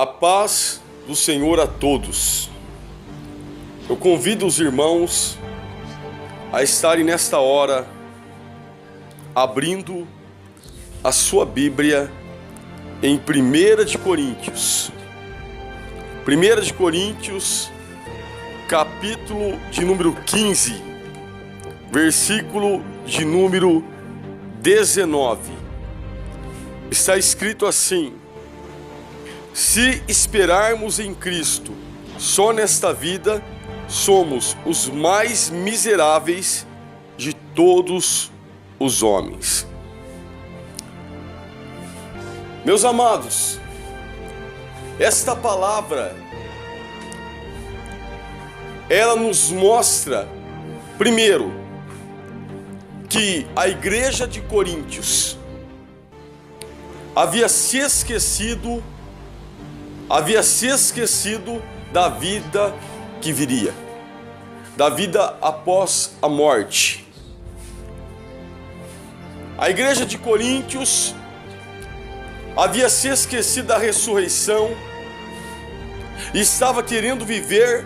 A paz do Senhor a todos. Eu convido os irmãos a estarem nesta hora abrindo a sua Bíblia em 1 de Coríntios. 1 de Coríntios, capítulo de número 15, versículo de número 19. Está escrito assim: se esperarmos em Cristo só nesta vida, somos os mais miseráveis de todos os homens. Meus amados, esta palavra, ela nos mostra, primeiro, que a igreja de Coríntios havia se esquecido da vida que viria, da vida após a morte. A igreja de Coríntios havia se esquecido da ressurreição e estava querendo viver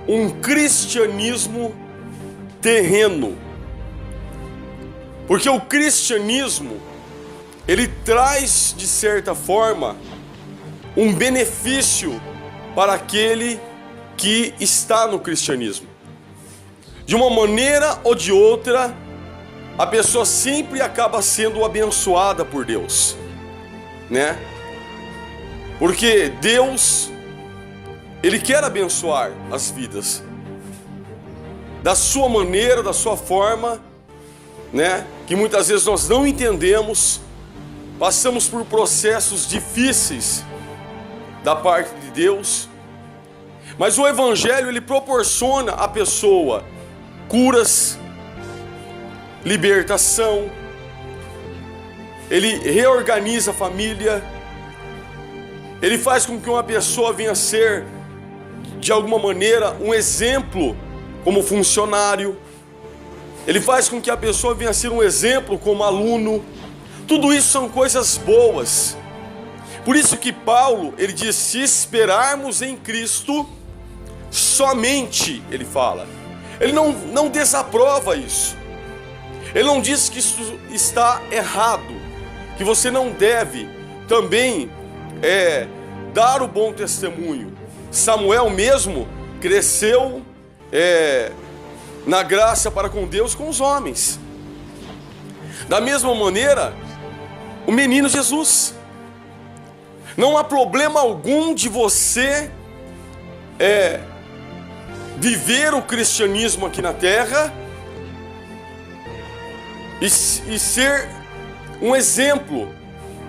um cristianismo terreno. Porque o cristianismo, ele traz, de certa forma, um benefício para aquele que está no cristianismo. De uma maneira ou de outra, a pessoa sempre acaba sendo abençoada por Deus, né? Porque Deus, Ele quer abençoar as vidas da sua maneira, da sua forma, né? Que muitas vezes nós não entendemos, passamos por processos difíceis da parte de Deus, mas o Evangelho, ele proporciona à pessoa curas, libertação, ele reorganiza a família, ele faz com que uma pessoa venha a ser, de alguma maneira, um exemplo como funcionário, ele faz com que a pessoa venha a ser um exemplo como aluno. Tudo isso são coisas boas. Por isso que Paulo, ele diz, se esperarmos em Cristo, somente, ele fala. Ele não desaprova isso. Ele não diz que isso está errado, que você não deve também dar o bom testemunho. Samuel mesmo cresceu na graça para com Deus, com os homens. Da mesma maneira, o menino Jesus. Não há problema algum de você viver o cristianismo aqui na terra e ser um exemplo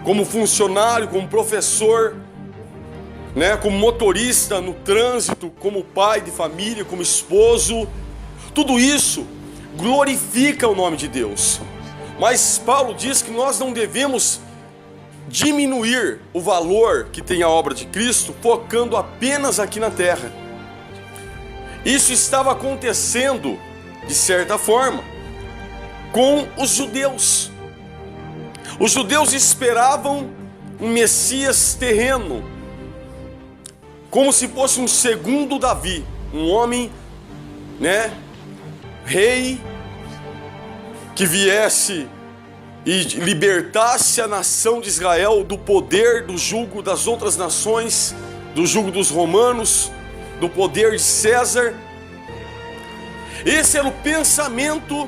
como funcionário, como professor, né, como motorista no trânsito, como pai de família, como esposo. Tudo isso glorifica o nome de Deus. Mas Paulo diz que nós não devemos diminuir o valor que tem a obra de Cristo, focando apenas aqui na terra. Isso estava acontecendo, de certa forma, com os judeus. Os judeus esperavam um Messias terreno, como se fosse um segundo Davi, um homem, né, rei, que viesse e libertasse a nação de Israel do poder, do jugo das outras nações, do jugo dos romanos, do poder de César. Esse era o pensamento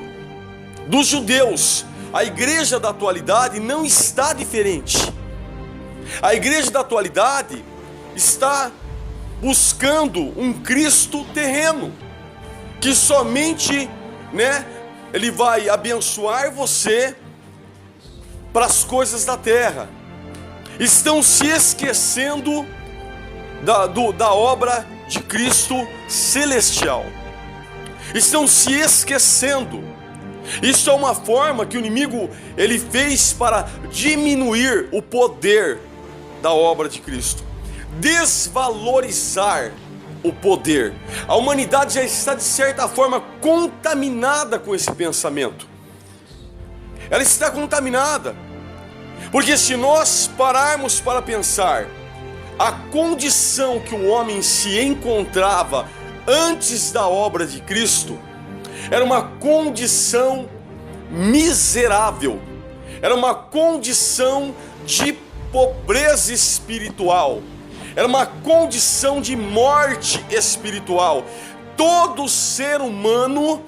dos judeus. A igreja da atualidade não está diferente. A igreja da atualidade está buscando um Cristo terreno, que somente, né, ele vai abençoar você para as coisas da terra. Estão se esquecendo da obra de Cristo celestial. Estão se esquecendo. Isso é uma forma que o inimigo ele fez para diminuir o poder da obra de Cristo, desvalorizar o poder. A humanidade já está de certa forma contaminada com esse pensamento. Ela está contaminada, porque se nós pararmos para pensar a condição que o homem se encontrava antes da obra de Cristo era uma condição miserável, era uma condição de pobreza espiritual, era uma condição de morte espiritual. Todo ser humano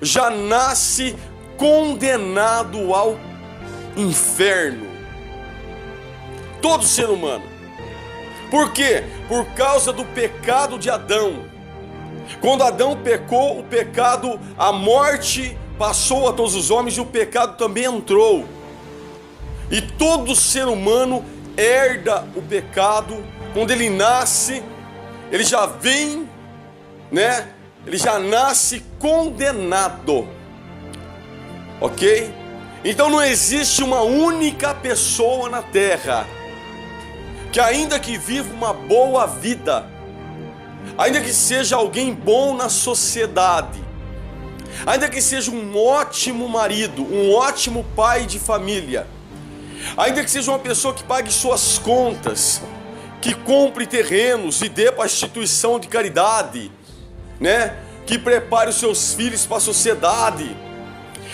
já nasce condenado ao inferno. Todo ser humano. Por quê? Por causa do pecado de Adão. Quando Adão pecou, o pecado, a morte passou a todos os homens e o pecado também entrou. E todo ser humano herda o pecado. Quando ele nasce, ele já vem, ele já nasce condenado. Ok? Então não existe uma única pessoa na terra que, ainda que viva uma boa vida, ainda que seja alguém bom na sociedade, ainda que seja um ótimo marido, um ótimo pai de família, ainda que seja uma pessoa que pague suas contas, que compre terrenos e dê para a instituição de caridade, que prepare os seus filhos para a sociedade,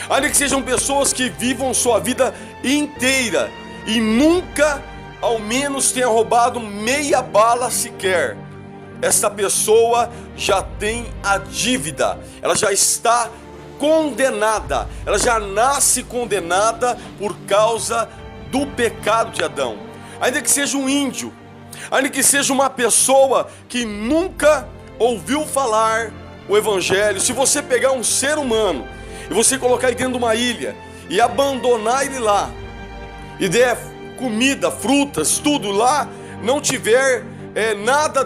ainda que sejam pessoas que vivam sua vida inteira e nunca, ao menos, tenha roubado meia bala sequer, esta pessoa já tem a dívida, ela já está condenada, ela já nasce condenada por causa do pecado de Adão. Ainda que seja um índio, ainda que seja uma pessoa que nunca ouviu falar o evangelho, se você pegar um ser humano e você colocar ele dentro de uma ilha e abandonar ele lá, e der comida, frutas, tudo lá, não tiver nada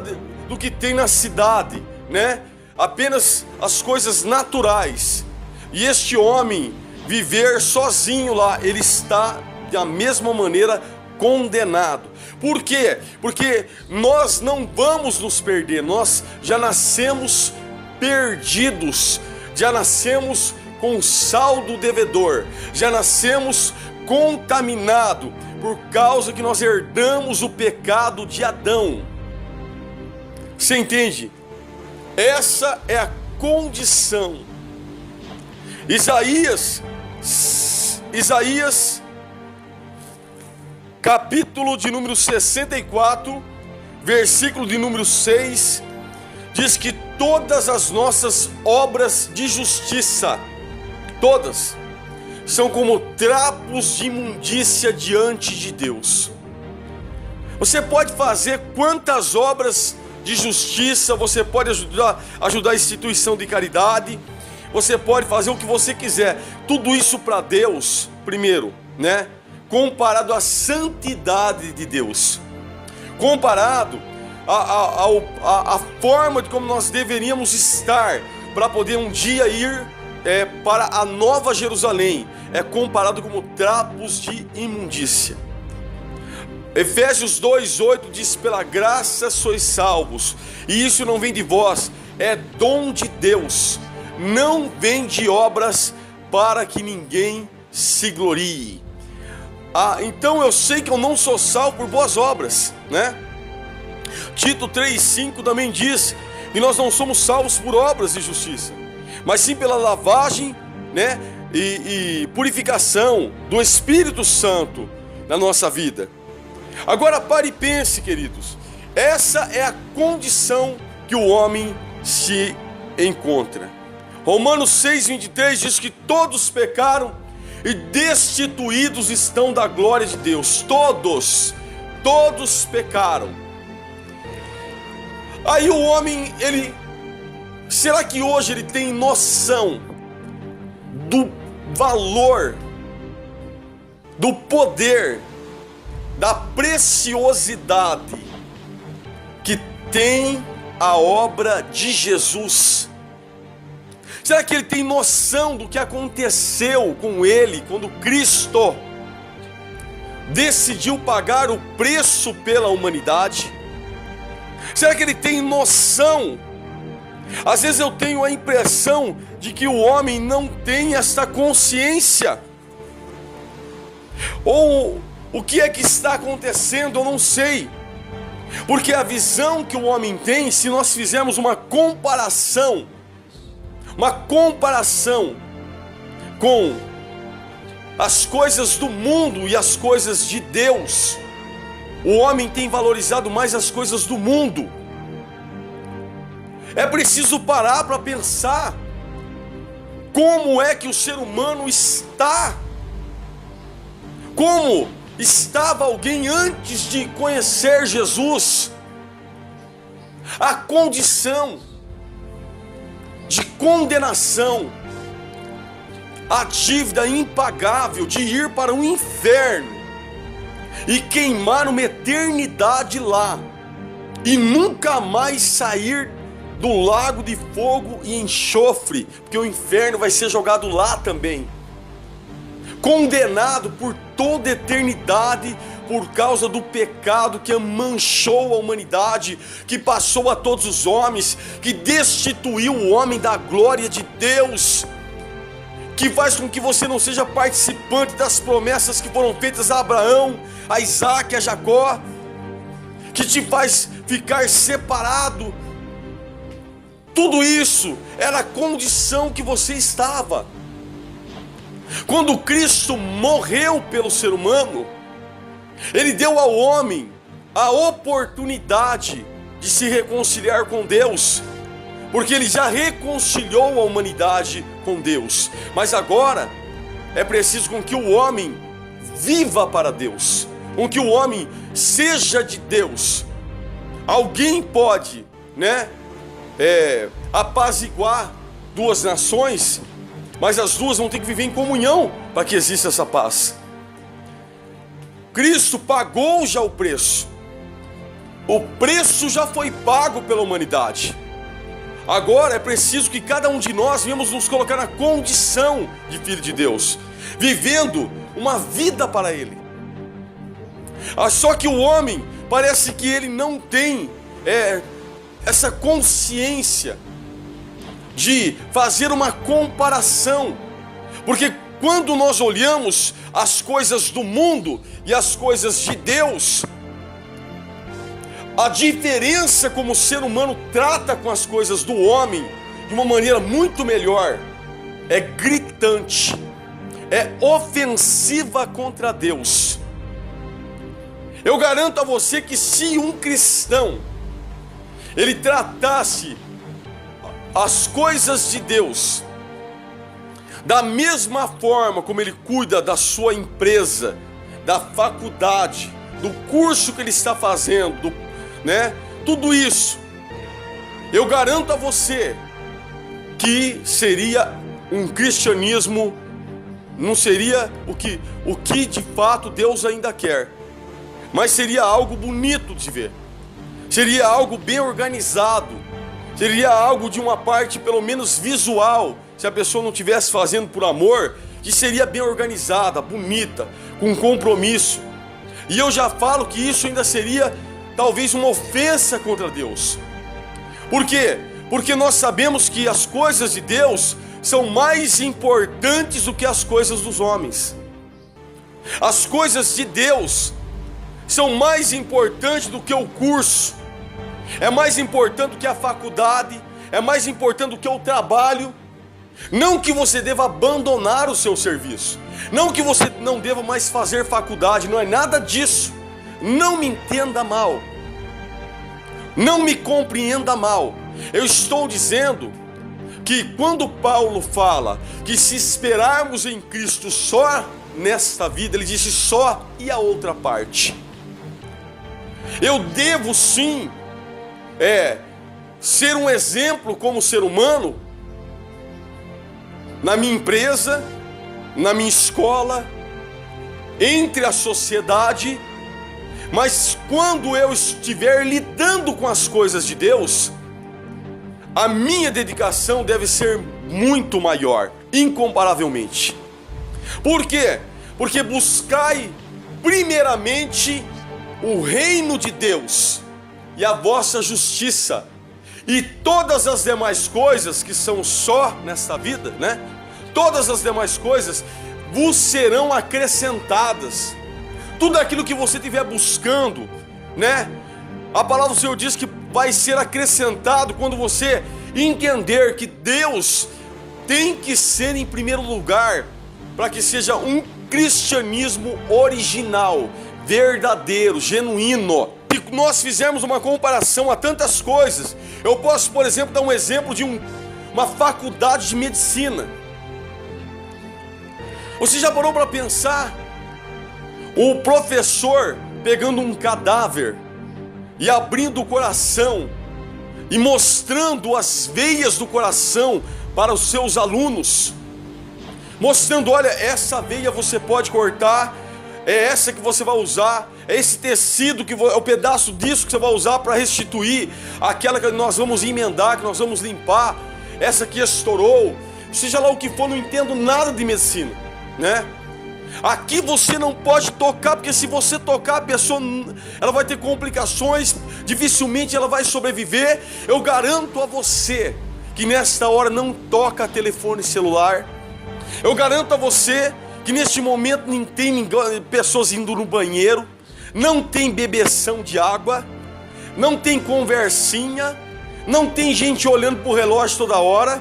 do que tem na cidade, apenas as coisas naturais, e este homem viver sozinho lá, ele está da mesma maneira condenado. Por quê? Porque nós não vamos nos perder, nós já nascemos perdidos, já nascemos com saldo devedor, já nascemos contaminado por causa que nós herdamos o pecado de Adão. Você entende? Essa é a condição. Isaías, capítulo de número 64, versículo de número 6, diz que todas as nossas obras de justiça, todas, são como trapos de imundícia diante de Deus. Você pode fazer quantas obras de justiça, você pode ajudar a instituição de caridade, você pode fazer o que você quiser, tudo isso para Deus, primeiro, comparado à santidade de Deus, comparado à forma de como nós deveríamos estar, para poder um dia ir para a Nova Jerusalém, é comparado como trapos de imundícia. Efésios 2:8 diz: pela graça sois salvos, e isso não vem de vós, é dom de Deus, não vem de obras, para que ninguém se glorie. Então eu sei que eu não sou salvo por boas obras, Tito 3:5 também diz que nós não somos salvos por obras de justiça, mas sim pela lavagem, e purificação do Espírito Santo na nossa vida. Agora pare e pense, queridos, essa é a condição que o homem se encontra. Romanos 6:23 diz que todos pecaram e destituídos estão da glória de Deus. Todos pecaram. Aí o homem, será que hoje ele tem noção do valor, do poder, da preciosidade que tem a obra de Jesus? Será que ele tem noção do que aconteceu com ele quando Cristo decidiu pagar o preço pela humanidade? Será que ele tem noção? Às vezes eu tenho a impressão de que o homem não tem essa consciência. Ou o que é que está acontecendo, eu não sei. Porque a visão que o homem tem, se nós fizermos uma comparação com as coisas do mundo e as coisas de Deus, o homem tem valorizado mais as coisas do mundo. É preciso parar para pensar como é que o ser humano está, como estava alguém antes de conhecer Jesus. A condição de condenação, a dívida impagável de ir para o inferno e queimar uma eternidade lá e nunca mais sair do lago de fogo e enxofre, porque o inferno vai ser jogado lá também, condenado por toda a eternidade por causa do pecado que manchou a humanidade, que passou a todos os homens, que destituiu o homem da glória de Deus, que faz com que você não seja participante das promessas que foram feitas a Abraão, a Isaac, a Jacó, que te faz ficar separado. Tudo isso era a condição que você estava. Quando Cristo morreu pelo ser humano, Ele deu ao homem a oportunidade de se reconciliar com Deus, porque Ele já reconciliou a humanidade com Deus. Mas agora é preciso com que o homem viva para Deus, com que o homem seja de Deus. Alguém pode, apaziguar duas nações, mas as duas vão ter que viver em comunhão para que exista essa paz. Cristo pagou já o preço já foi pago pela humanidade. Agora é preciso que cada um de nós venhamos nos colocar na condição de filho de Deus, vivendo uma vida para Ele. Só que o homem parece que ele não tem essa consciência de fazer uma comparação, porque quando nós olhamos as coisas do mundo e as coisas de Deus, a diferença como o ser humano trata com as coisas do homem de uma maneira muito melhor, é gritante, é ofensiva contra Deus. Eu garanto a você que se um cristão ele tratasse as coisas de Deus da mesma forma como ele cuida da sua empresa, da faculdade, do curso que ele está fazendo, tudo isso, eu garanto a você que seria um cristianismo, não seria o que de fato Deus ainda quer, mas seria algo bonito de ver, seria algo bem organizado, seria algo de uma parte pelo menos visual. Se a pessoa não estivesse fazendo por amor, que seria bem organizada, bonita, com compromisso. E eu já falo que isso ainda seria talvez uma ofensa contra Deus. Por quê? Porque nós sabemos que as coisas de Deus são mais importantes do que as coisas dos homens. As coisas de Deus são mais importantes do que o curso, é mais importante do que a faculdade, é mais importante do que o trabalho. Não que você deva abandonar o seu serviço, não que você não deva mais fazer faculdade, não é nada disso. Não me entenda mal, não me compreenda mal. Eu estou dizendo que quando Paulo fala que se esperarmos em Cristo só nesta vida, ele disse só e a outra parte. Eu devo sim ser um exemplo como ser humano, na minha empresa, na minha escola, entre a sociedade, mas quando eu estiver lidando com as coisas de Deus, a minha dedicação deve ser muito maior, incomparavelmente. Por quê? Porque buscai primeiramente o reino de Deus e a vossa justiça, e todas as demais coisas que são só nesta vida, todas as demais coisas vos serão acrescentadas. Tudo aquilo que você estiver buscando, A palavra do Senhor diz que vai ser acrescentado quando você entender que Deus tem que ser em primeiro lugar, para que seja um cristianismo original, verdadeiro, genuíno. E nós fizemos uma comparação a tantas coisas. Eu posso, por exemplo, dar um exemplo de uma faculdade de medicina. Você já parou para pensar? O professor pegando um cadáver e abrindo o coração e mostrando as veias do coração para os seus alunos, mostrando, olha, essa veia você pode cortar, é essa que você vai usar, é esse tecido, é o pedaço disso que você vai usar para restituir aquela que nós vamos emendar, que nós vamos limpar, essa que estourou, seja lá o que for, não entendo nada de medicina, né? Aqui você não pode tocar, porque se você tocar, a pessoa ela vai ter complicações, dificilmente ela vai sobreviver. Eu garanto a você que nesta hora não toca telefone celular. Eu garanto a você que neste momento não tem pessoas indo no banheiro, não tem bebeção de água, não tem conversinha, não tem gente olhando para o relógio toda hora.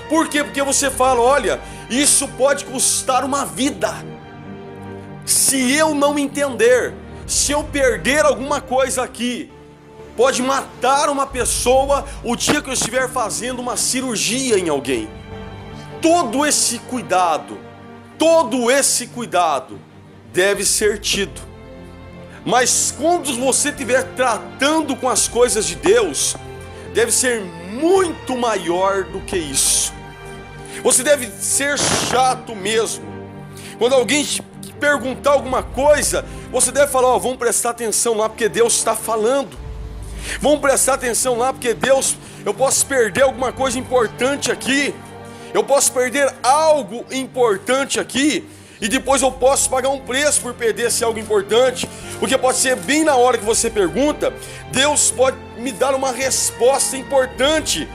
Por quê? Porque você fala, olha, isso pode custar uma vida. Se eu não entender, se eu perder alguma coisa aqui, pode matar uma pessoa o dia que eu estiver fazendo uma cirurgia em alguém. Todo esse cuidado deve ser tido. Mas quando você estiver tratando com as coisas de Deus, deve ser muito maior do que isso. Você deve ser chato mesmo. Quando alguém te perguntar alguma coisa, você deve falar, vamos prestar atenção lá, porque Deus está falando. Vamos prestar atenção lá, porque Deus, eu posso perder alguma coisa importante aqui. Eu posso perder algo importante aqui, e depois eu posso pagar um preço por perder esse algo importante, porque pode ser bem na hora que você pergunta, Deus pode me dar uma resposta importante.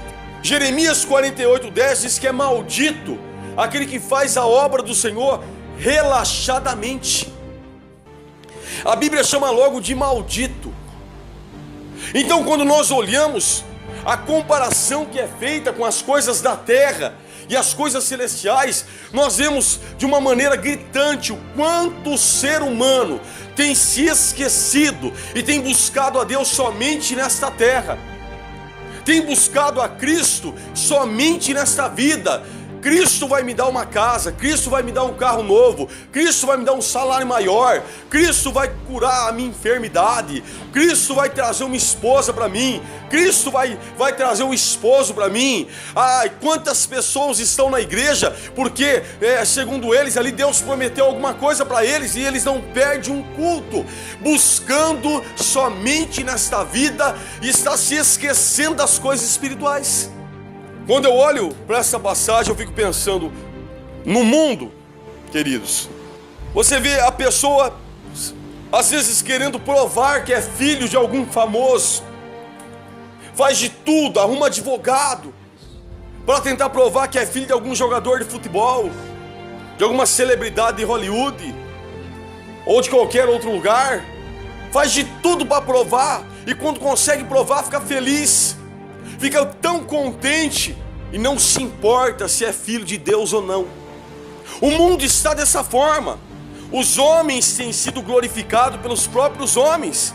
Jeremias 48:10 diz que é maldito aquele que faz a obra do Senhor relaxadamente. A Bíblia chama logo de maldito. Então, quando nós olhamos a comparação que é feita com as coisas da terra e as coisas celestiais, nós vemos de uma maneira gritante o quanto o ser humano tem se esquecido e tem buscado a Deus somente nesta terra, tem buscado a Cristo somente nesta vida. Cristo vai me dar uma casa, Cristo vai me dar um carro novo, Cristo vai me dar um salário maior, Cristo vai curar a minha enfermidade, Cristo vai trazer uma esposa para mim, Cristo vai trazer um esposo para mim. Ai, quantas pessoas estão na igreja porque, segundo eles, ali Deus prometeu alguma coisa para eles e eles não perdem um culto, buscando somente nesta vida e está se esquecendo das coisas espirituais. Quando eu olho para essa passagem, eu fico pensando, no mundo, queridos, você vê a pessoa, às vezes querendo provar que é filho de algum famoso, faz de tudo, arruma advogado, para tentar provar que é filho de algum jogador de futebol, de alguma celebridade de Hollywood, ou de qualquer outro lugar, faz de tudo para provar, e quando consegue provar, fica feliz, fica tão contente e não se importa se é filho de Deus ou não. O mundo está dessa forma. Os homens têm sido glorificados pelos próprios homens.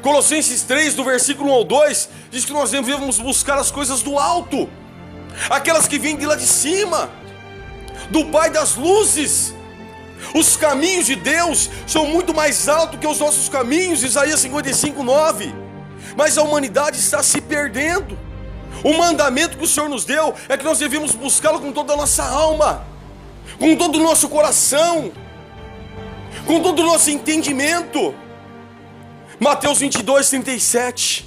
Colossenses 3, do versículo 1 ao 2, diz que nós devemos buscar as coisas do alto, aquelas que vêm de lá de cima, do Pai das luzes. Os caminhos de Deus são muito mais altos que os nossos caminhos, Isaías 55:9. Mas a humanidade está se perdendo. O mandamento que o Senhor nos deu é que nós devemos buscá-lo com toda a nossa alma, com todo o nosso coração, com todo o nosso entendimento. Mateus 22:37.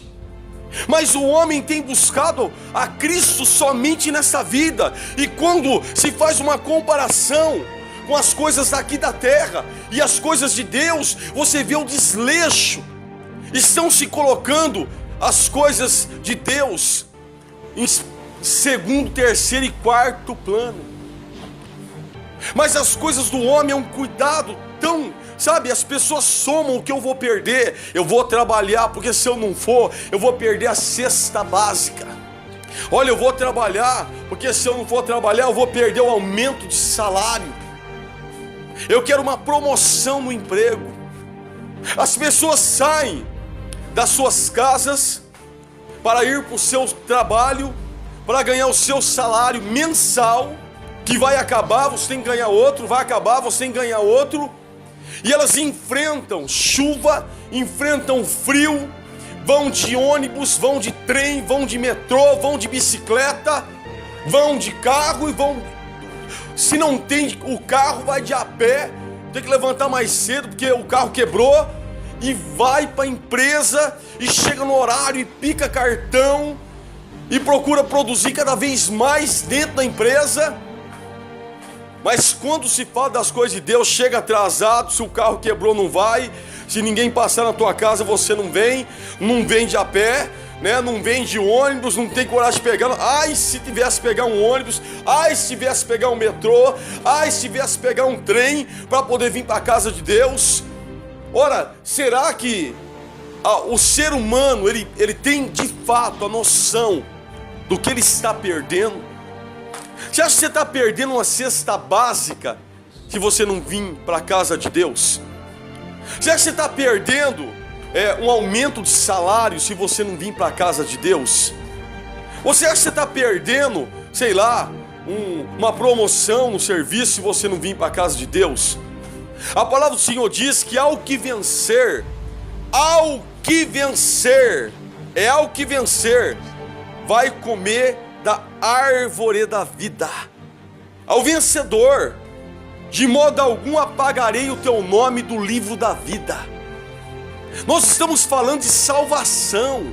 Mas o homem tem buscado a Cristo somente nessa vida, e quando se faz uma comparação com as coisas daqui da terra e as coisas de Deus, você vê o desleixo. Estão se colocando as coisas de Deus em segundo, terceiro e quarto plano. Mas as coisas do homem é um cuidado Sabe, as pessoas somam o que eu vou perder. Eu vou trabalhar, porque se eu não for, eu vou perder a cesta básica. Olha, eu vou trabalhar, porque se eu não for trabalhar, eu vou perder o aumento de salário. Eu quero uma promoção no emprego. As pessoas saem das suas casas para ir para o seu trabalho, para ganhar o seu salário mensal, que vai acabar, você tem que ganhar outro, vai acabar, você tem que ganhar outro. E elas enfrentam chuva, enfrentam frio, vão de ônibus, vão de trem, vão de metrô, vão de bicicleta, vão de carro e vão... Se não tem o carro, vai de a pé, tem que levantar mais cedo porque o carro quebrou, e vai para a empresa e chega no horário e pica cartão e procura produzir cada vez mais dentro da empresa. Mas quando se fala das coisas de Deus, chega atrasado. Se o carro quebrou, não vai. Se ninguém passar na tua casa, você não vem de a pé, né? Não vem de ônibus, não tem coragem de pegar. Ai, se tivesse pegar um ônibus, ai, se tivesse pegar um metrô, ai, se tivesse pegar um trem para poder vir para a casa de Deus. Ora, será que o ser humano, ele tem de fato a noção do que ele está perdendo? Você acha que você está perdendo uma cesta básica se você não vir para a casa de Deus? Você acha que você está perdendo um aumento de salário se você não vir para a casa de Deus? Você acha que você está perdendo, sei lá, uma promoção no serviço se você não vir para a casa de Deus? A palavra do Senhor diz que ao que vencer, vai comer da árvore da vida. Ao vencedor, de modo algum apagarei o teu nome do livro da vida. Nós estamos falando de salvação,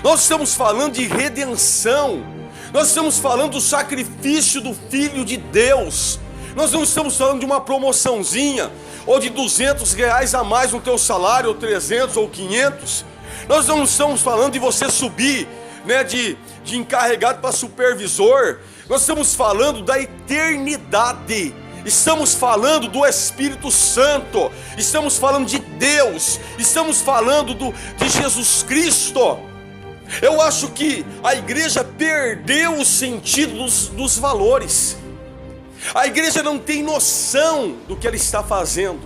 nós estamos falando de redenção, nós estamos falando do sacrifício do Filho de Deus. Nós não estamos falando de uma promoçãozinha, ou de R$200 a mais no teu salário, ou 300 ou 500. Nós não estamos falando de você subir, né, de encarregado para supervisor. Nós estamos falando da eternidade. Estamos falando do Espírito Santo. Estamos falando de Deus. Estamos falando de Jesus Cristo. Eu acho que a igreja perdeu o sentido dos valores. A igreja não tem noção do que ela está fazendo.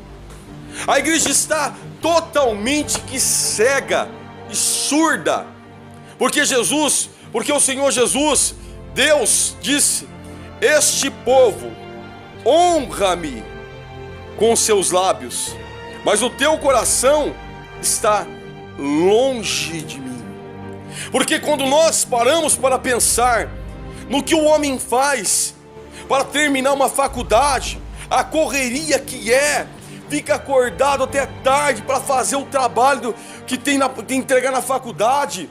A igreja está totalmente cega e surda. Porque o Senhor Jesus, Deus disse: este povo honra-me com seus lábios, mas o teu coração está longe de mim. Porque quando nós paramos para pensar no que o homem faz para terminar uma faculdade, a correria que fica acordado até tarde para fazer o trabalho que tem que entregar na faculdade.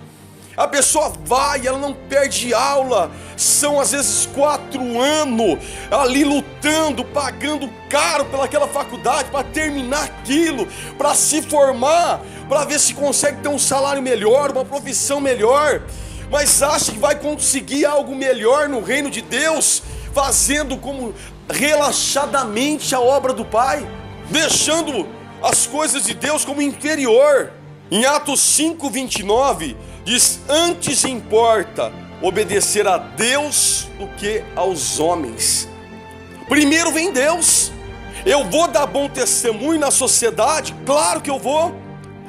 A pessoa vai, ela não perde aula, são às vezes 4 anos ali lutando, pagando caro pelaquela faculdade para terminar aquilo, para se formar, para ver se consegue ter um salário melhor, uma profissão melhor, mas acha que vai conseguir algo melhor no reino de Deus, fazendo como relaxadamente a obra do Pai, deixando as coisas de Deus como inferior. Em Atos 5:29 diz: antes importa obedecer a Deus do que aos homens. Primeiro vem Deus. Eu vou dar bom testemunho na sociedade? Claro que eu vou.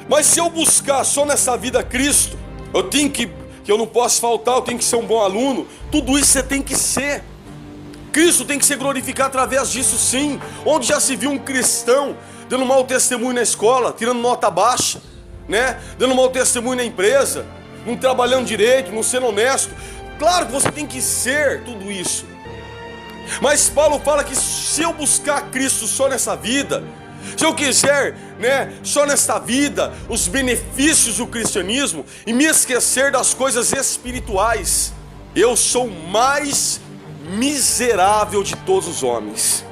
Mas se eu buscar só nessa vida Cristo, eu não posso faltar, eu tenho que ser um bom aluno. Tudo isso você tem que ser. Cristo tem que ser glorificado através disso, sim. Onde já se viu um cristão dando mau testemunho na escola, tirando nota baixa, né? Dando mau testemunho na empresa, não trabalhando direito, não sendo honesto? Claro que você tem que ser tudo isso. Mas Paulo fala que se eu buscar Cristo só nessa vida, se eu quiser, né, só nesta vida, os benefícios do cristianismo e me esquecer das coisas espirituais, eu sou o mais miserável de todos os homens.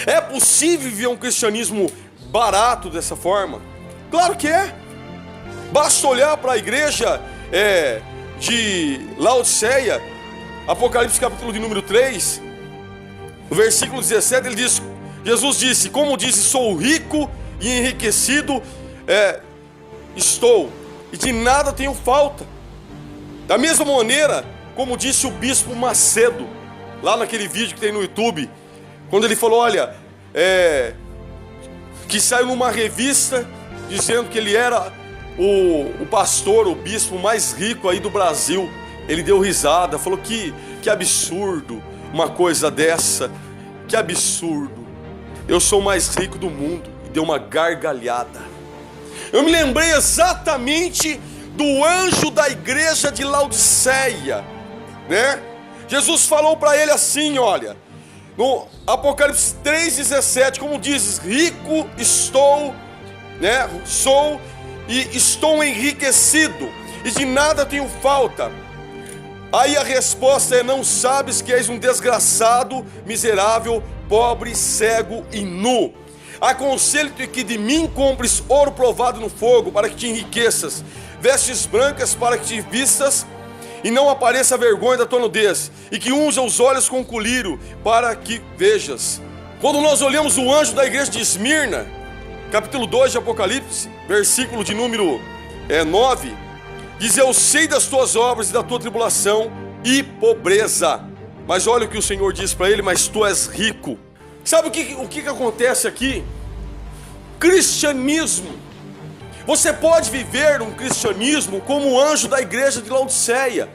É possível viver um cristianismo barato dessa forma? Claro que é. Basta olhar para a igreja de Laodiceia, Apocalipse capítulo de número 3, no versículo 17, ele diz: Jesus disse, como disse, sou rico e enriquecido estou, e de nada tenho falta. Da mesma maneira, como disse o bispo Macedo, lá naquele vídeo que tem no YouTube, quando ele falou, olha, que saiu numa revista dizendo que ele era o pastor, o bispo mais rico aí do Brasil. Ele deu risada, falou que absurdo uma coisa dessa, que absurdo, eu sou o mais rico do mundo, e deu uma gargalhada. Eu me lembrei exatamente do anjo da igreja de Laodiceia, né? Jesus falou para ele assim, olha, no Apocalipse 3,17, como dizes, rico estou, né? Sou e estou enriquecido, e de nada tenho falta. Aí a resposta é, não sabes que és um desgraçado, miserável, pobre, cego e nu. Aconselho-te que de mim compres ouro provado no fogo, para que te enriqueças, vestes brancas para que te vistas, e não apareça a vergonha da tua nudez, e que unja os olhos com colírio, para que vejas. Quando nós olhamos o anjo da igreja de Esmirna, capítulo 2 de Apocalipse, versículo de número 9, diz, eu sei das tuas obras e da tua tribulação e pobreza. Mas olha o que o Senhor diz para ele, mas tu és rico. Sabe o que acontece aqui? Cristianismo. Você pode viver um cristianismo como o anjo da igreja de Laodiceia,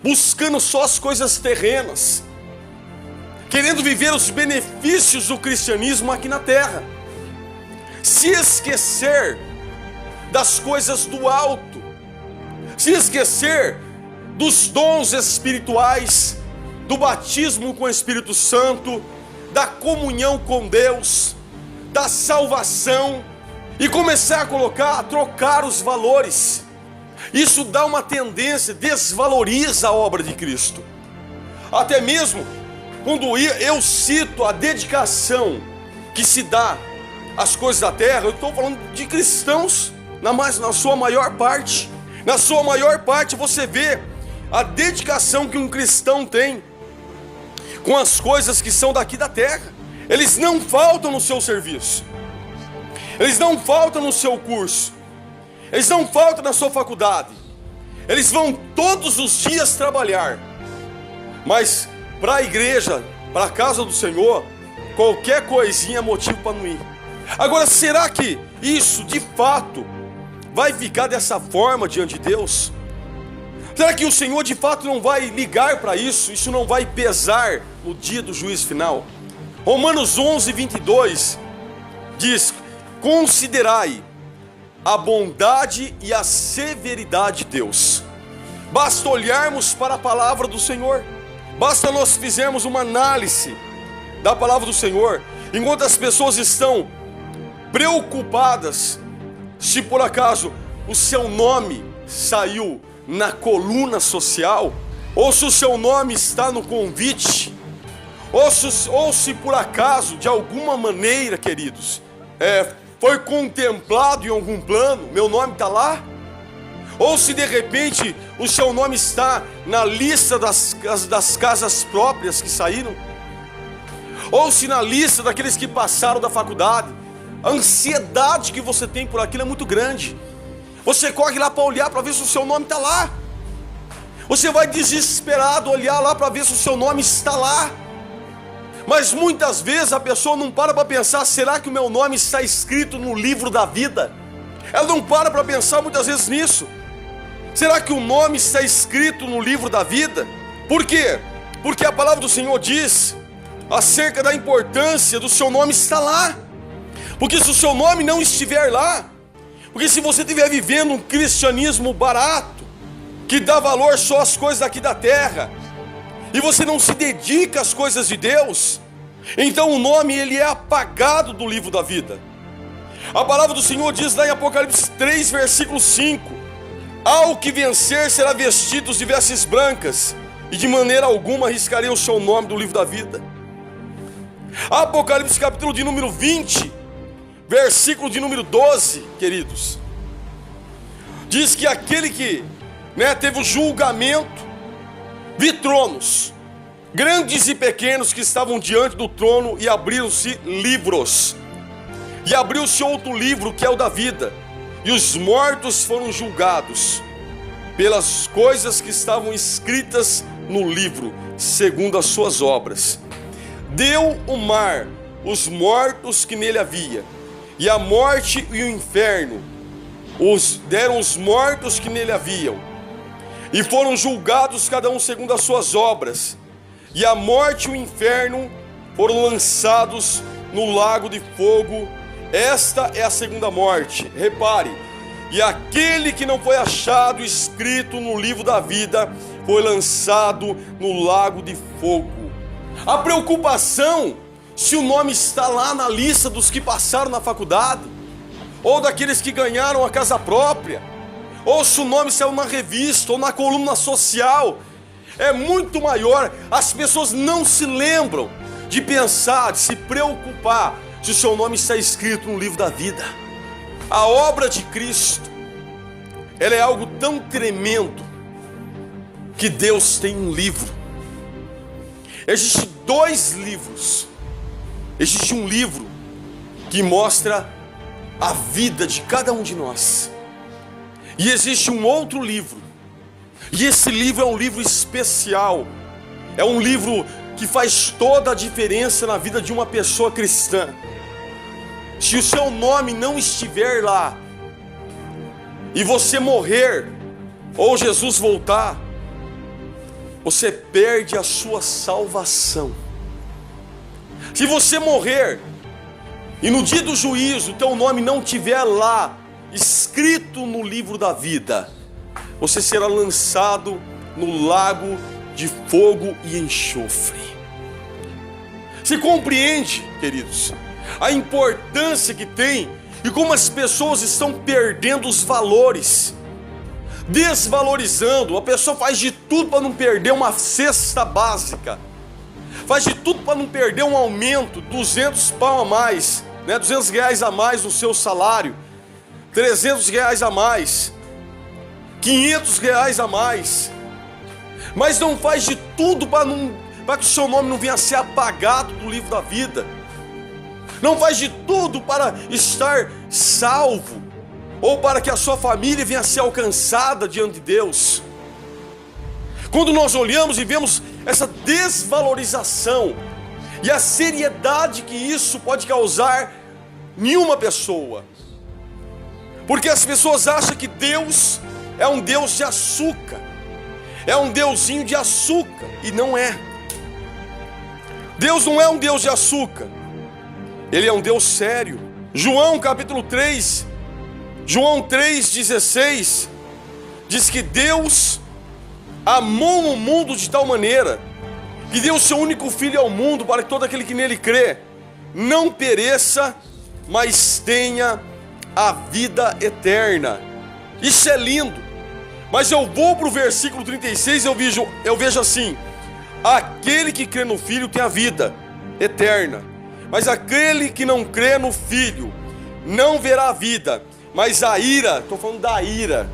buscando só as coisas terrenas, querendo viver os benefícios do cristianismo aqui na terra, se esquecer das coisas do alto, se esquecer dos dons espirituais, do batismo com o Espírito Santo, da comunhão com Deus, da salvação, e começar a trocar os valores. Isso dá uma tendência, desvaloriza a obra de Cristo. Até mesmo quando eu cito a dedicação que se dá às coisas da terra, eu estou falando de cristãos, na sua maior parte. Na sua maior parte você vê a dedicação que um cristão tem com as coisas que são daqui da terra. Eles não faltam no seu serviço, eles não faltam no seu curso, eles não faltam na sua faculdade, eles vão todos os dias trabalhar. Mas para a igreja, para a casa do Senhor, qualquer coisinha é motivo para não ir. Agora, será que isso de fato vai ficar dessa forma diante de Deus? Será que o Senhor de fato não vai ligar para isso? Isso não vai pesar no dia do juízo final? Romanos 11:22 diz, considerai a bondade e a severidade de Deus. Basta olharmos para a palavra do Senhor, basta nós fizermos uma análise da palavra do Senhor. Enquanto as pessoas estão preocupadas se por acaso o seu nome saiu na coluna social, ou se o seu nome está no convite, ou se por acaso, de alguma maneira, queridos, foi contemplado em algum plano, meu nome está lá, ou se de repente o seu nome está na lista das casas próprias que saíram, ou se na lista daqueles que passaram da faculdade. A ansiedade que você tem por aquilo é muito grande. Você corre lá para olhar para ver se o seu nome está lá. Você vai desesperado olhar lá para ver se o seu nome está lá. Mas muitas vezes a pessoa não para pensar, será que o meu nome está escrito no livro da vida? Ela não para pensar muitas vezes nisso. Será que o nome está escrito no livro da vida? Por quê? Porque a palavra do Senhor diz acerca da importância do seu nome estar lá. Porque se o seu nome não estiver lá, porque se você estiver vivendo um cristianismo barato, que dá valor só às coisas daqui da terra, e você não se dedica às coisas de Deus, então o nome ele é apagado do livro da vida. A palavra do Senhor diz lá em Apocalipse 3, versículo 5, ao que vencer será vestido de vestes brancas, e de maneira alguma arriscarei o seu nome do livro da vida. Apocalipse capítulo de número 20, versículo de número 12, queridos, diz que aquele que teve o julgamento, vi tronos, grandes e pequenos que estavam diante do trono, e abriram-se livros. E abriu-se outro livro, que é o da vida, e os mortos foram julgados pelas coisas que estavam escritas no livro, segundo as suas obras. Deu o mar os mortos que nele havia, e a morte e o inferno deram os mortos que nele haviam, e foram julgados cada um segundo as suas obras. E a morte e o inferno foram lançados no lago de fogo. Esta é a segunda morte. Repare, e aquele que não foi achado escrito no livro da vida foi lançado no lago de fogo. A preocupação se o nome está lá na lista dos que passaram na faculdade, ou daqueles que ganharam a casa própria, ou se o nome saiu na revista ou na coluna social, é muito maior. As pessoas não se lembram de pensar, de se preocupar se o seu nome está escrito no livro da vida. A obra de Cristo, ela é algo tão tremendo que Deus tem um livro. Existem 2 livros. Existe um livro que mostra a vida de cada um de nós, e existe um outro livro, e esse livro é um livro especial. É um livro que faz toda a diferença na vida de uma pessoa cristã. Se o seu nome não estiver lá, e você morrer, ou Jesus voltar, você perde a sua salvação. Se você morrer, e no dia do juízo o teu nome não estiver lá, escrito no livro da vida, você será lançado no lago de fogo e enxofre. Você compreende, queridos, a importância que tem e como as pessoas estão perdendo os valores, desvalorizando? A pessoa faz de tudo para não perder uma cesta básica, faz de tudo para não perder um aumento, 200 pau a mais, né? 200 reais a mais no seu salário, 300 reais a mais, 500 reais a mais, mas não faz de tudo para que o seu nome não venha a ser apagado do livro da vida. Não faz de tudo para estar salvo, ou para que a sua família venha a ser alcançada diante de Deus. Quando nós olhamos e vemos essa desvalorização e a seriedade que isso pode causar em uma pessoa, porque as pessoas acham que Deus é um Deus de açúcar, é um deusinho de açúcar, e não é. Deus não é um Deus de açúcar, Ele é um Deus sério. João capítulo 3, João 3,16 diz que Deus amou o mundo de tal maneira que deu o seu único filho ao mundo, para que todo aquele que nele crê não pereça, mas tenha a vida eterna. Isso é lindo. Mas eu vou para o versículo 36 e eu vejo assim: aquele que crê no Filho tem a vida eterna, mas aquele que não crê no Filho não verá a vida, mas a ira, estou falando da ira,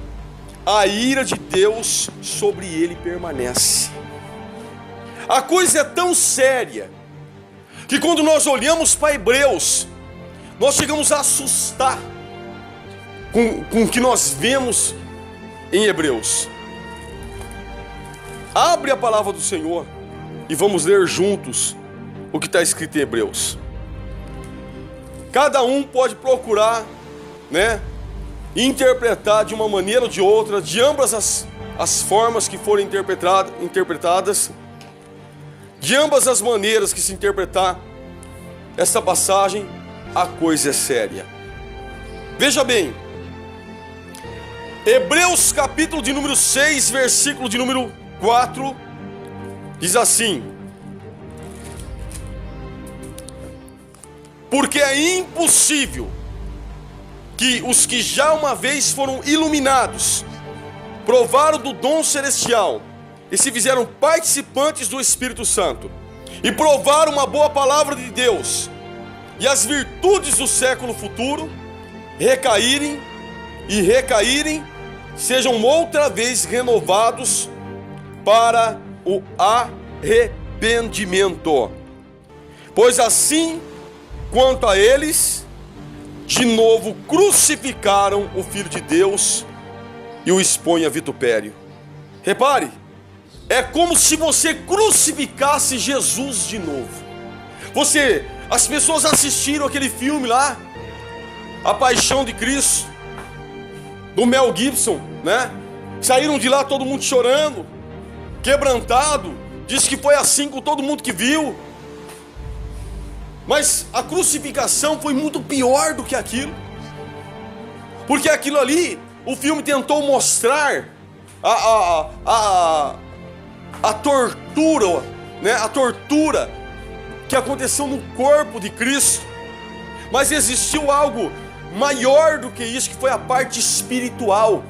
a ira de Deus sobre ele permanece. A coisa é tão séria que quando nós olhamos para Hebreus, nós chegamos a assustar com o que nós vemos em Hebreus. Abre a palavra do Senhor e vamos ler juntos o que está escrito em Hebreus. Cada um pode procurar, né, interpretar de uma maneira ou de outra, de ambas as formas que forem interpretadas, de ambas as maneiras que se interpretar essa passagem, a coisa é séria. Veja bem, Hebreus capítulo de número 6, versículo de número 4, diz assim: porque é impossível que os que já uma vez foram iluminados, provaram do dom celestial e se fizeram participantes do Espírito Santo, e provaram uma boa palavra de Deus e as virtudes do século futuro, recaírem, sejam outra vez renovados para o arrependimento. arrependimento. Pois assim, quanto a eles, de novo crucificaram o Filho de Deus e o expõem a vitupério. Repare, é como se você crucificasse Jesus de novo. As pessoas assistiram aquele filme lá, A Paixão de Cristo, do Mel Gibson, né? Saíram de lá todo mundo chorando, quebrantado. Diz que foi assim com todo mundo que viu. Mas a crucificação foi muito pior do que aquilo. Porque aquilo ali, o filme tentou mostrar a tortura, né? A tortura que aconteceu no corpo de Cristo. Mas existiu algo maior do que isso, que foi a parte espiritual.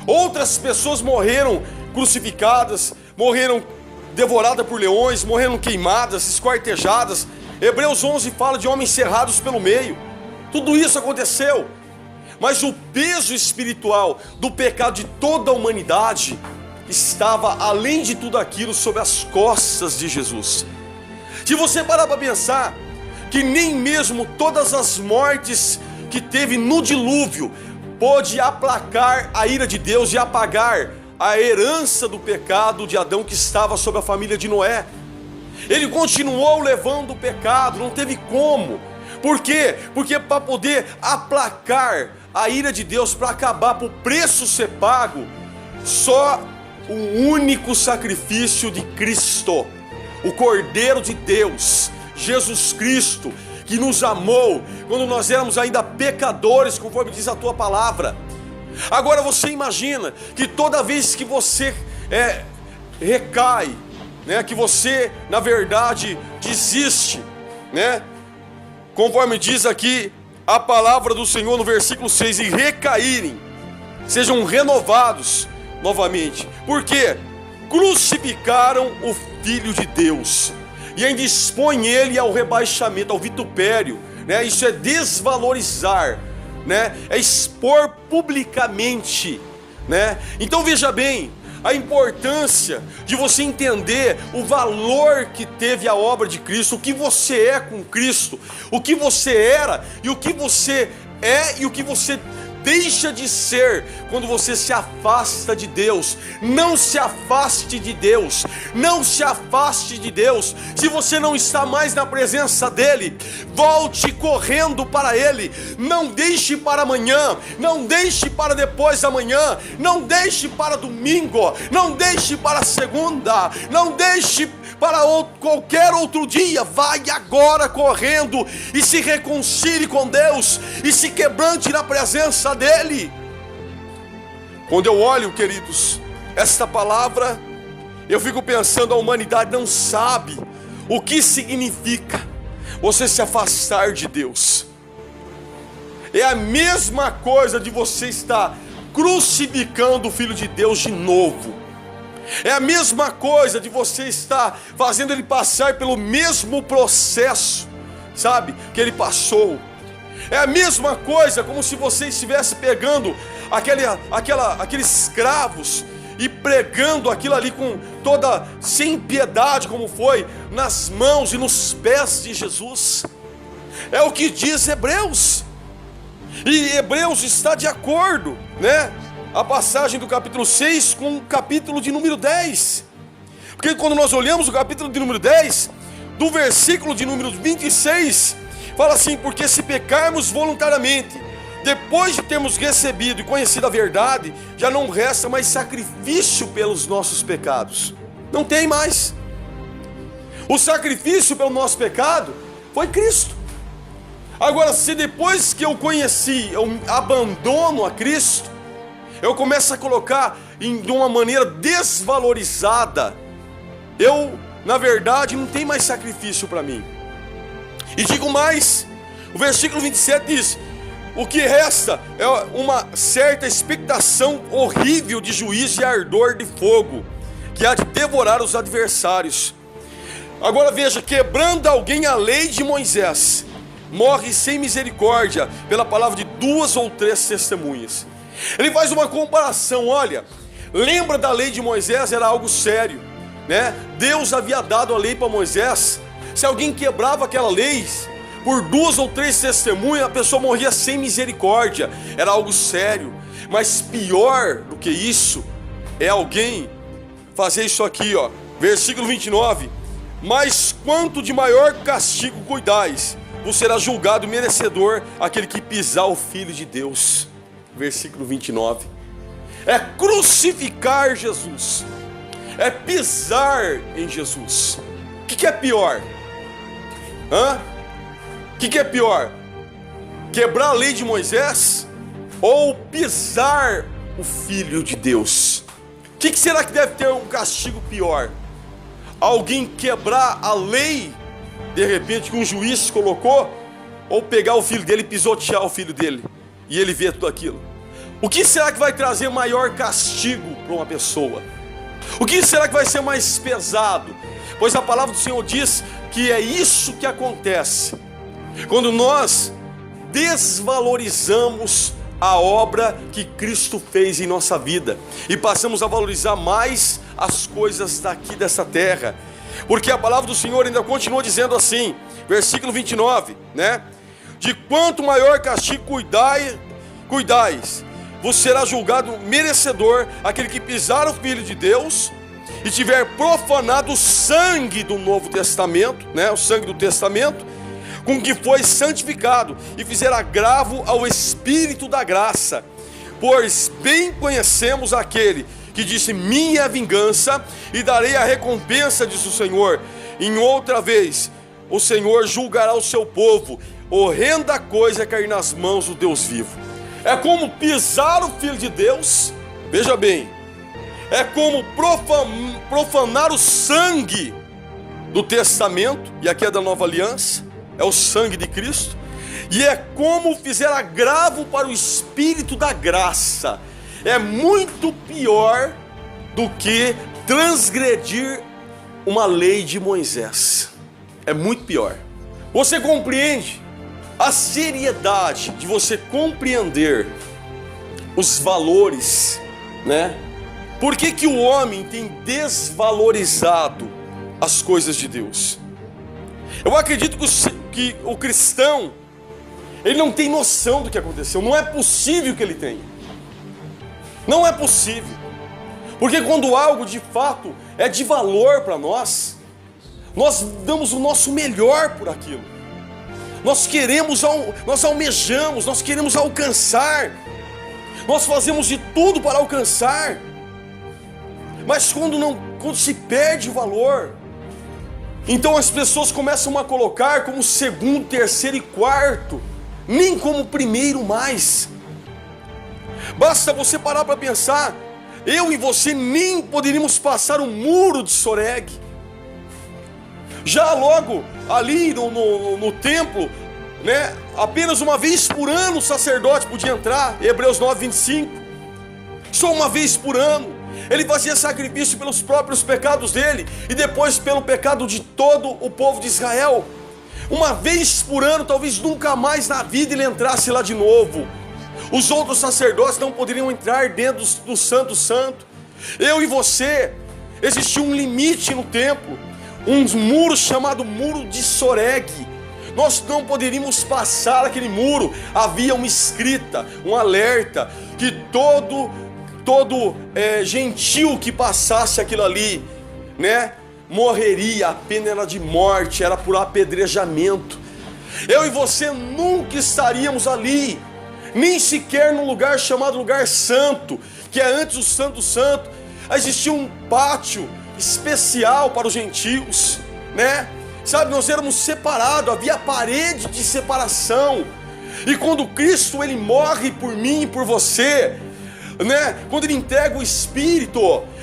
Outras pessoas morreram crucificadas, morreram devoradas por leões, morreram queimadas, esquartejadas. Hebreus 11 fala de homens cerrados pelo meio. Tudo isso aconteceu. Mas o peso espiritual do pecado de toda a humanidade estava, além de tudo aquilo, sobre as costas de Jesus. Se você parar para pensar que nem mesmo todas as mortes que teve no dilúvio pôde aplacar a ira de Deus e apagar a herança do pecado de Adão que estava sobre a família de Noé. Ele continuou levando o pecado, não teve como. Por quê? Porque para poder aplacar a ira de Deus, para acabar, para o preço ser pago, só o único sacrifício de Cristo, o Cordeiro de Deus, Jesus Cristo, que nos amou quando nós éramos ainda pecadores, conforme diz a tua palavra. Agora você imagina que toda vez que você recai, né, que você na verdade desiste, né, conforme diz aqui a palavra do Senhor no versículo 6, e recaírem, sejam renovados novamente. Por quê? Crucificaram o Filho de Deus e ainda expõe ele ao rebaixamento, ao vitupério, né? Isso é desvalorizar, né? É expor publicamente, né? Então veja bem a importância de você entender o valor que teve a obra de Cristo, o que você é com Cristo, o que você era e o que você é e o que você deixa de ser quando você se afasta de Deus. Não se afaste de Deus, não se afaste de Deus. Se você não está mais na presença dEle, volte correndo para Ele. Não deixe para amanhã, não deixe para depois da manhã, não deixe para domingo, não deixe para segunda, não deixe para qualquer outro dia. Vai agora correndo e se reconcilie com Deus e se quebrante na presença dEle. Quando eu olho, queridos, esta palavra, eu fico pensando, a humanidade não sabe o que significa você se afastar de Deus. É a mesma coisa de você estar crucificando o Filho de Deus de novo. É a mesma coisa de você estar fazendo ele passar pelo mesmo processo, sabe, que ele passou. É a mesma coisa como se você estivesse pegando aqueles escravos e pregando aquilo ali com toda, sem piedade, como foi, nas mãos e nos pés de Jesus. É o que diz Hebreus. E Hebreus está de acordo, né? A passagem do capítulo 6 com o capítulo de número 10. Porque quando nós olhamos o capítulo de número 10, do versículo de número 26, fala assim: porque se pecarmos voluntariamente, depois de termos recebido e conhecido a verdade, já não resta mais sacrifício pelos nossos pecados. Não tem mais. O sacrifício pelo nosso pecado foi Cristo. Agora, se depois que eu conheci, eu abandono a Cristo, eu começo a colocar de uma maneira desvalorizada, na verdade, não tem mais sacrifício para mim. E digo mais, o versículo 27 diz: o que resta é uma certa expectação horrível de juízo e ardor de fogo, que há de devorar os adversários. Agora veja, quebrando alguém a lei de Moisés, morre sem misericórdia pela palavra de 2 ou 3 testemunhas. Ele faz uma comparação, olha, lembra da lei de Moisés, era algo sério. né? Deus havia dado a lei para Moisés. Se alguém quebrava aquela lei, por 2 ou 3 testemunhas, a pessoa morria sem misericórdia. Era algo sério. Mas pior do que isso é alguém fazer isso aqui, ó. Versículo 29. Mas quanto de maior castigo cuidais, você será julgado merecedor aquele que pisar o Filho de Deus. Versículo 29. É crucificar Jesus, é pisar em Jesus. O que é pior? O que é pior? Quebrar a lei de Moisés ou pisar o Filho de Deus? O que será que deve ter um castigo pior? Alguém quebrar a lei, de repente, que um juiz colocou, ou pegar o filho dele e pisotear o filho dele, e ele vê tudo aquilo? O que será que vai trazer maior castigo para uma pessoa? O que será que vai ser mais pesado? Pois a palavra do Senhor diz que é isso que acontece quando nós desvalorizamos a obra que Cristo fez em nossa vida e passamos a valorizar mais as coisas daqui dessa terra. Porque a palavra do Senhor ainda continua dizendo assim, versículo 29, né? De quanto maior castigo cuidais, você será julgado merecedor aquele que pisar o Filho de Deus e tiver profanado o sangue do Novo Testamento, né? O sangue do Testamento, com que foi santificado, e fizer agravo ao Espírito da graça. Pois bem conhecemos aquele que disse: minha vingança e darei a recompensa, diz o Senhor. Em outra vez o Senhor julgará o seu povo. Horrenda coisa é cair nas mãos do Deus vivo. É como pisar o Filho de Deus, veja bem, é como profanar o sangue do testamento, e aqui é da nova aliança, é o sangue de Cristo, e é como fizer agravo para o Espírito da graça. É muito pior do que transgredir uma lei de Moisés. É muito pior. Você compreende a seriedade de você compreender os valores, né? Por que o homem tem desvalorizado as coisas de Deus? Eu acredito que o cristão, ele não tem noção do que aconteceu. Não é possível que ele tenha. Não é possível. Porque quando algo de fato é de valor para nós, nós damos o nosso melhor por aquilo. Nós almejamos, nós queremos alcançar. Nós fazemos de tudo para alcançar. Mas quando se perde o valor, então as pessoas começam a colocar como segundo, terceiro e quarto, nem como primeiro mais. Basta você parar para pensar, eu e você nem poderíamos passar o muro de Soreg. Já logo ali no templo, né, apenas uma vez por ano o sacerdote podia entrar, Hebreus 9, 25. Só uma vez por ano. Ele fazia sacrifício pelos próprios pecados dele e depois pelo pecado de todo o povo de Israel. Uma vez por ano, talvez nunca mais na vida ele entrasse lá de novo. Os outros sacerdotes não poderiam entrar dentro do Santo Santo. Eu e você, existia um limite no templo, um muro chamado Muro de Soreg. Nós não poderíamos passar aquele muro. Havia uma escrita, um alerta, que todo gentil que passasse aquilo ali, né, morreria. A pena era de morte, era por apedrejamento. Eu e você nunca estaríamos ali, nem sequer num lugar chamado lugar santo, que é antes do Santo Santo. Existia um pátio especial para os gentios, né? Sabe, nós éramos separados, havia parede de separação. E quando Cristo ele morre por mim e por você, né? Quando ele entrega o Espírito,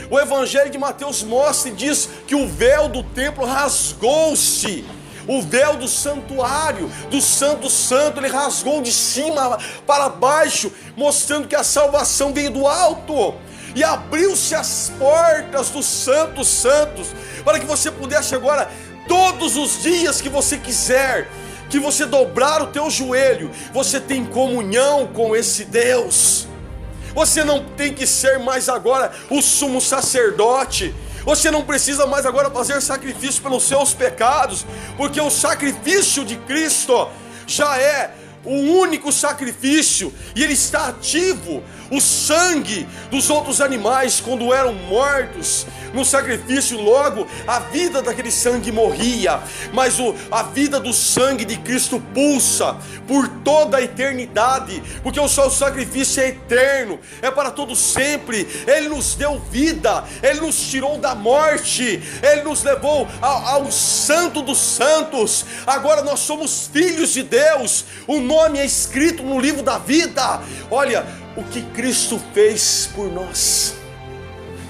o Evangelho de Mateus mostra e diz que o véu do templo rasgou-se. O véu do santuário, do Santo Santo, ele rasgou de cima para baixo, mostrando que a salvação veio do alto. E abriu-se as portas dos Santos Santos, para que você pudesse agora, todos os dias que você quiser, que você dobrar o teu joelho, você tem comunhão com esse Deus. Você não tem que ser mais agora o sumo sacerdote. Você não precisa mais agora fazer sacrifício pelos seus pecados, porque o sacrifício de Cristo já é o único sacrifício, e ele está ativo. O sangue dos outros animais, quando eram mortos no sacrifício, logo a vida daquele sangue morria, mas a vida do sangue de Cristo pulsa por toda a eternidade, porque o seu sacrifício é eterno, é para todo sempre. Ele nos deu vida, Ele nos tirou da morte, Ele nos levou ao santo dos santos. Agora nós somos filhos de Deus, o nome é escrito no livro da vida. Olha o que Cristo fez por nós.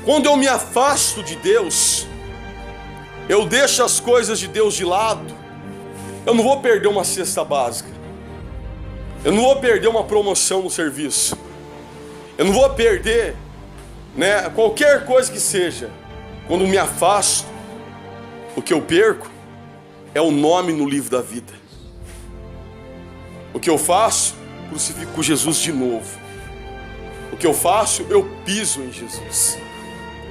Quando eu me afasto de Deus, eu deixo as coisas de Deus de lado, eu não vou perder uma cesta básica, eu não vou perder uma promoção no serviço, eu não vou perder, qualquer coisa que seja. Quando me afasto, o que eu perco é o nome no livro da vida. O que eu faço? Crucifico Jesus de novo. O que eu faço? Eu piso em Jesus.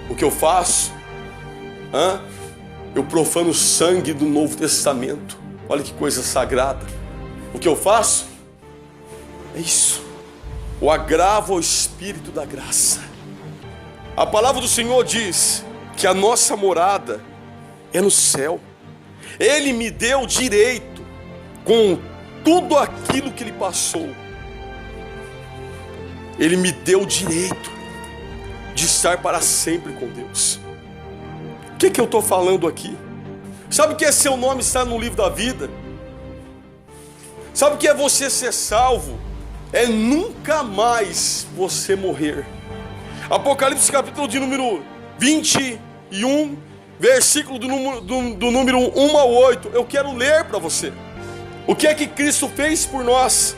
O que eu faço? Eu profano o sangue do Novo Testamento. Olha que coisa sagrada. O que eu faço? É isso. O agravo ao Espírito da graça. A palavra do Senhor diz que a nossa morada é no céu. Ele me deu direito com tudo aquilo que Ele passou. Ele me deu o direito de estar para sempre com Deus. O que eu estou falando aqui? Sabe o que é seu nome estar no livro da vida? Sabe o que é você ser salvo? É nunca mais você morrer. Apocalipse capítulo de número 21, versículo do número 1 ao 8. Eu quero ler para você. O que é que Cristo fez por nós?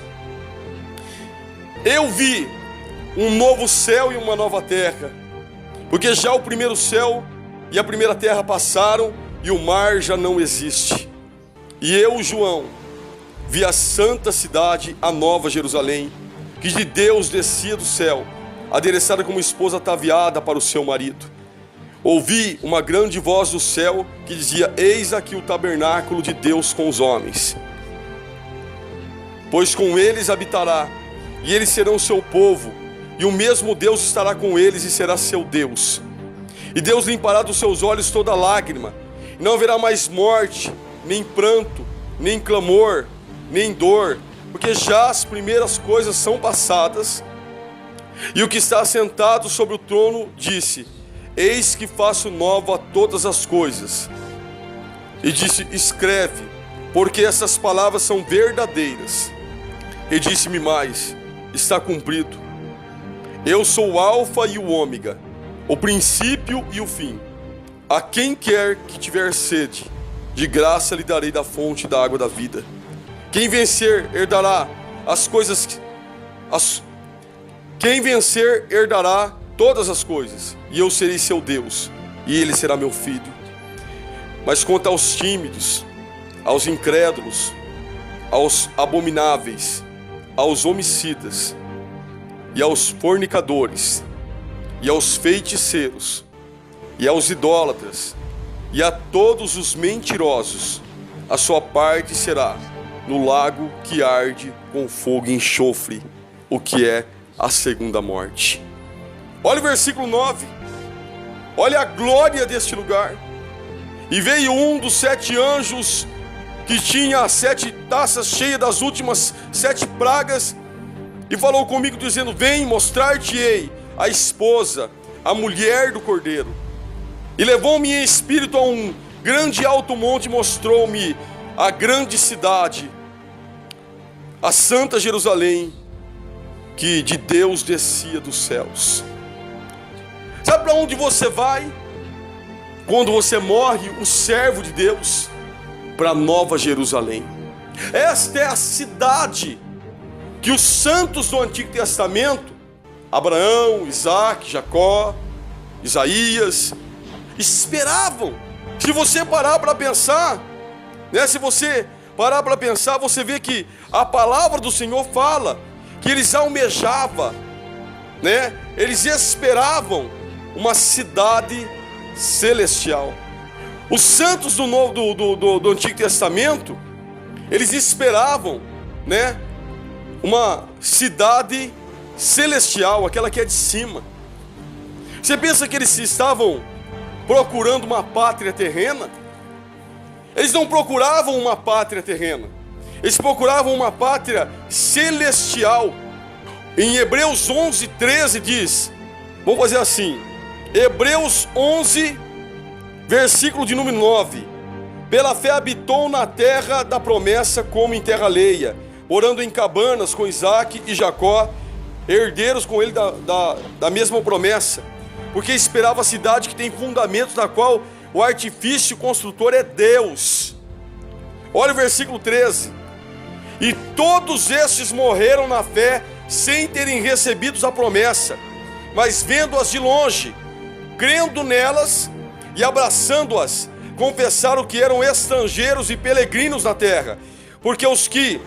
Eu vi um novo céu e uma nova terra, porque já o primeiro céu e a primeira terra passaram, e o mar já não existe. E eu, João, vi a santa cidade, a nova Jerusalém, que de Deus descia do céu, adereçada como esposa ataviada para o seu marido. Ouvi uma grande voz do céu que dizia: eis aqui o tabernáculo de Deus com os homens, pois com eles habitará, e eles serão seu povo, e o mesmo Deus estará com eles e será seu Deus. E Deus limpará dos seus olhos toda lágrima, e não haverá mais morte, nem pranto, nem clamor, nem dor, porque já as primeiras coisas são passadas. E o que está sentado sobre o trono disse: eis que faço nova todas as coisas. E disse: escreve, porque essas palavras são verdadeiras. E disse-me mais: está cumprido. Eu sou o Alfa e o Ômega, o princípio e o fim. A quem quer que tiver sede, de graça lhe darei da fonte da água da vida. Quem vencer herdará Quem vencer herdará todas as coisas, e eu serei seu Deus, e ele será meu filho. Mas quanto aos tímidos, aos incrédulos, aos abomináveis, aos homicidas, e aos fornicadores, e aos feiticeiros, e aos idólatras, e a todos os mentirosos, a sua parte será no lago que arde com fogo e enxofre, o que é a segunda morte. Olha o versículo 9. Olha a glória deste lugar. E veio um dos 7 anjos que tinha as 7 taças cheias das últimas 7 pragas, e falou comigo dizendo: vem, mostrar-te-ei a esposa, a mulher do Cordeiro. E levou-me em espírito a um grande alto monte, mostrou-me a grande cidade, a santa Jerusalém, que de Deus descia dos céus. Sabe para onde você vai quando você morre, o servo de Deus? Para Nova Jerusalém. Esta é a cidade que os santos do Antigo Testamento, Abraão, Isaac, Jacó, Isaías, esperavam. Se você parar para pensar, você vê que a palavra do Senhor fala que eles almejavam, eles esperavam uma cidade celestial. Os santos do Antigo Testamento, eles esperavam, né, uma cidade celestial, aquela que é de cima. Você pensa que eles estavam procurando uma pátria terrena? Eles não procuravam uma pátria terrena, eles procuravam uma pátria celestial. Em Hebreus 11:13 diz, vamos fazer assim, Hebreus 11, versículo de número 9: pela fé habitou na terra da promessa como em terra alheia, morando em cabanas com Isaque e Jacó, herdeiros com ele da mesma promessa, porque esperava a cidade que tem fundamentos, na qual o artifício construtor é Deus. Olha o versículo 13: e todos estes morreram na fé, sem terem recebido a promessa, mas vendo-as de longe, crendo nelas e abraçando-as, confessaram que eram estrangeiros e peregrinos na terra, porque os que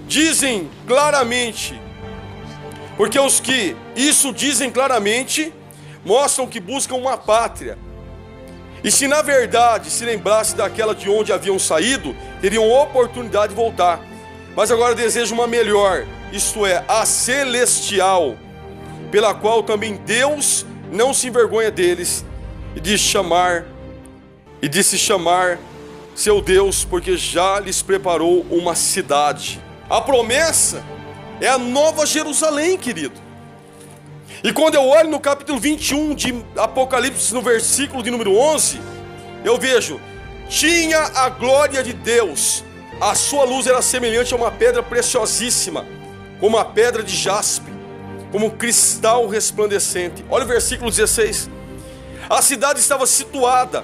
dizem claramente, mostram que buscam uma pátria. E se na verdade se lembrasse daquela de onde haviam saído, teriam oportunidade de voltar. Mas agora desejam uma melhor, isto é, a celestial, pela qual também Deus não se envergonha deles e de se chamar seu Deus, porque já lhes preparou uma cidade. A promessa é a Nova Jerusalém, querido. E quando eu olho no capítulo 21 de Apocalipse, no versículo de número 11, eu vejo: tinha a glória de Deus, a sua luz era semelhante a uma pedra preciosíssima, como a pedra de jaspe, como um cristal resplandecente. Olha o versículo 16: a cidade estava situada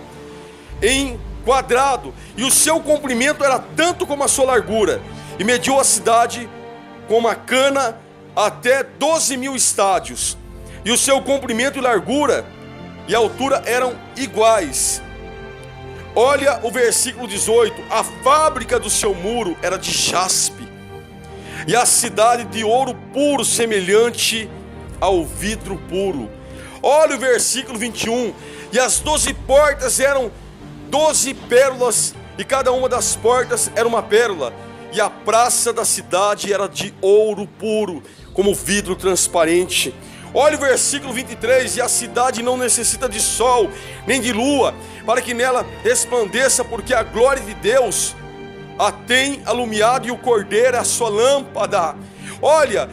em quadrado, e o seu comprimento era tanto como a sua largura, e mediu a cidade com uma cana até 12.000 estádios, e o seu comprimento e largura e altura eram iguais. Olha o versículo 18: a fábrica do seu muro era de jaspe, e a cidade de ouro puro, semelhante ao vidro puro. Olha o versículo 21: e as 12 portas eram 12 pérolas, e cada uma das portas era uma pérola, e a praça da cidade era de ouro puro, como vidro transparente. Olha o versículo 23: e a cidade não necessita de sol, nem de lua, para que nela resplandeça, porque a glória de Deus a tem alumiado, e o cordeiro é a sua lâmpada. Olha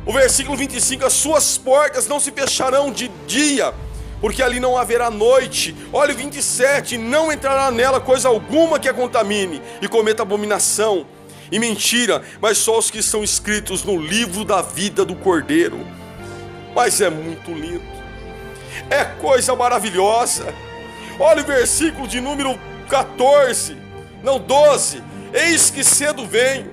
o versículo 25: as suas portas não se fecharão de dia, porque ali não haverá noite. Olha o 27: não entrará nela coisa alguma que a contamine, e cometa abominação e mentira, mas só os que são escritos no livro da vida do Cordeiro. Mas é muito lindo, é coisa maravilhosa. Olha o versículo de número 12: eis que cedo venho,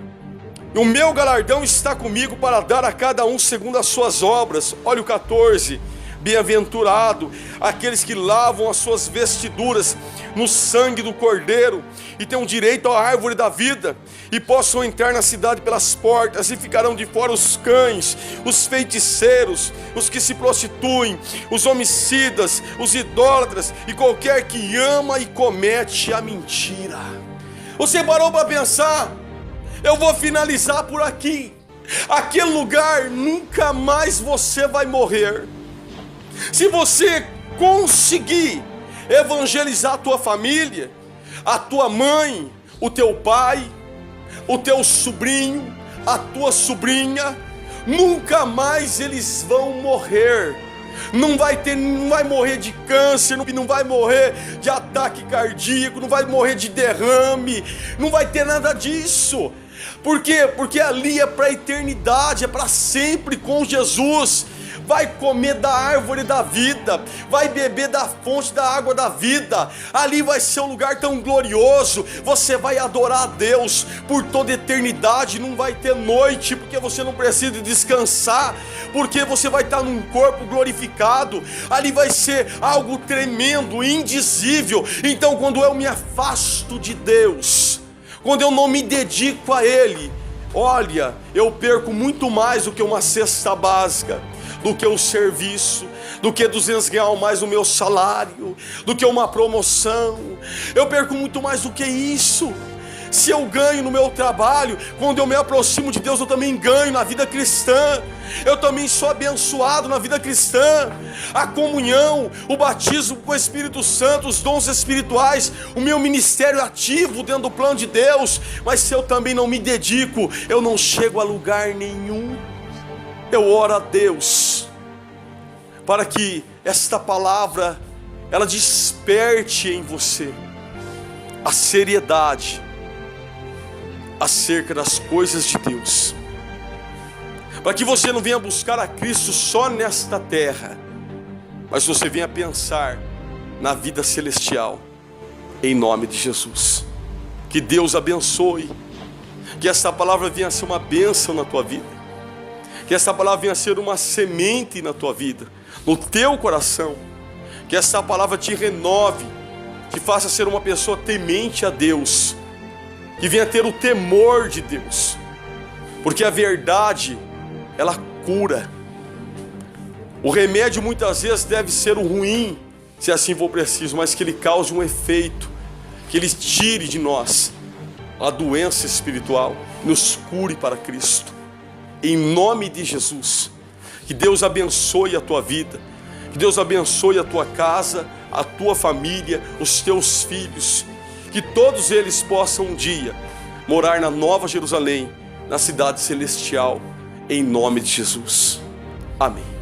e o meu galardão está comigo para dar a cada um segundo as suas obras. Olha o 14: bem-aventurado aqueles que lavam as suas vestiduras no sangue do Cordeiro, e tenham direito à árvore da vida, e possam entrar na cidade pelas portas, e ficarão de fora os cães, os feiticeiros, os que se prostituem, os homicidas, os idólatras, e qualquer que ama e comete a mentira. Você parou para pensar? Eu vou finalizar por aqui. Aquele lugar nunca mais você vai morrer. Se você conseguir evangelizar a tua família, a tua mãe, o teu pai, o teu sobrinho, a tua sobrinha, nunca mais eles vão morrer. Não vai morrer de câncer, não vai morrer de ataque cardíaco, não vai morrer de derrame, não vai ter nada disso. Por quê? Porque ali é para a eternidade, é para sempre com Jesus. Vai comer da árvore da vida, vai beber da fonte da água da vida. Ali vai ser um lugar tão glorioso. Você vai adorar a Deus por toda a eternidade. Não vai ter noite, porque você não precisa descansar, porque você vai estar num corpo glorificado. Ali vai ser algo tremendo, indizível. Então, quando eu me afasto de Deus, quando eu não me dedico a Ele, olha, eu perco muito mais do que uma cesta básica, do que o serviço, do que R$200 mais o meu salário, do que uma promoção. Eu perco muito mais do que isso. Se eu ganho no meu trabalho, quando eu me aproximo de Deus, eu também ganho na vida cristã. Eu também sou abençoado na vida cristã. A comunhão, o batismo com o Espírito Santo, os dons espirituais, o meu ministério ativo dentro do plano de Deus. Mas se eu também não me dedico, eu não chego a lugar nenhum. Eu oro a Deus para que esta palavra ela desperte em você a seriedade acerca das coisas de Deus, para que você não venha buscar a Cristo só nesta terra, mas você venha pensar na vida celestial, em nome de Jesus. Que Deus abençoe, que essa palavra venha a ser uma bênção na tua vida, que essa palavra venha a ser uma semente na tua vida, no teu coração, que essa palavra te renove, te faça ser uma pessoa temente a Deus, que venha ter o temor de Deus, porque a verdade, ela cura. O remédio muitas vezes deve ser o ruim, se assim for preciso, mas que ele cause um efeito, que ele tire de nós a doença espiritual, nos cure para Cristo, em nome de Jesus. Que Deus abençoe a tua vida, que Deus abençoe a tua casa, a tua família, os teus filhos, que todos eles possam um dia morar na Nova Jerusalém, na cidade celestial, em nome de Jesus. Amém.